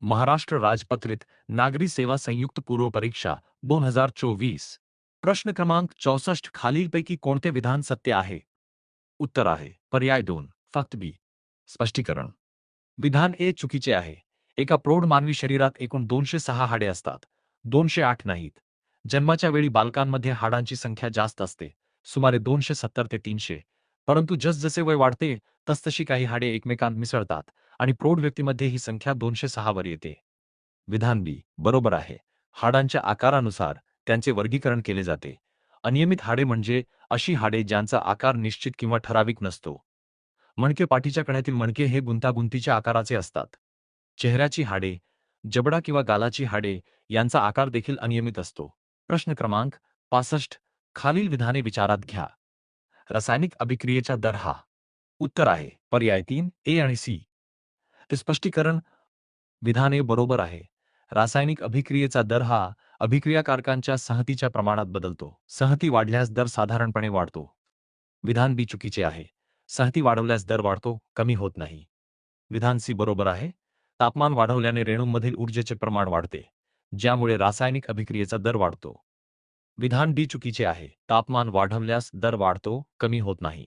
महाराष्ट्र राजपत्रित नागरी सेवा संयुक्त पूर्व परीक्षा 2024 प्रश्न क्रमांक 64 खालीलपैकी कोणते विधान सत्य आहे? उत्तर आहे पर्याय 2 फक्त बी. स्पष्टीकरण. विधान ए चुकीचे आहे. एका प्रौढ मानवी शरीरात एकूण 206 हाडे असतात, 208 नाहीत. जन्माच्या वेळी बालकांमध्ये हाडांची संख्या जास्त असते, सुमारे 270 ते 300. परंतु जसजसे वय वाढते तसतशी काही हाडे एकमेकांत मिसळतात आणि प्रौढ व्यक्तीमध्ये ही संख्या 206 वर येते. विधान बी बरोबर आहे. हाडांच्या आकारानुसार त्यांचे वर्गीकरण केले जाते. अनियमित हाडे म्हणजे अशी हाडे ज्यांचा आकार निश्चित किंवा ठराविक नसतो. मणके पाठीच्या कण्यातील मणके हे गुंतागुंतीच्या आकाराचे असतात. चेहऱ्याची हाडे, जबडा किंवा गालाची हाडे यांचा आकार देखील अनियमित असतो. प्रश्न क्रमांक 65 खालील विधाने विचारात घ्या. रासायनिक अभिक्रियेचा दर हा. उत्तर आहे पर्याय 3 ए आणि सी. स्पष्टीकरण. विधाने बरोबर आहे. रासायनिक अभिक्रियेचा दर हा अभिक्रियाकारकांच्या संहतीच्या प्रमाणात बदलतो. संहती वाढल्यास दर साधारणपणे वाढतो. विधान बी चुकीचे आहे. संहती वाढवल्यास दर वाढतो, कमी होत नाही. विधान सी बरोबर आहे. तापमान वाढवल्याने रेणूंमधील ऊर्जेचे प्रमाण वाढते, ज्यामुळे रासायनिक अभिक्रियेचा दर वाढतो. विधान डी चुकीचे आहे. तापमान वाढवल्यास दर वाढतो, कमी होत नाही.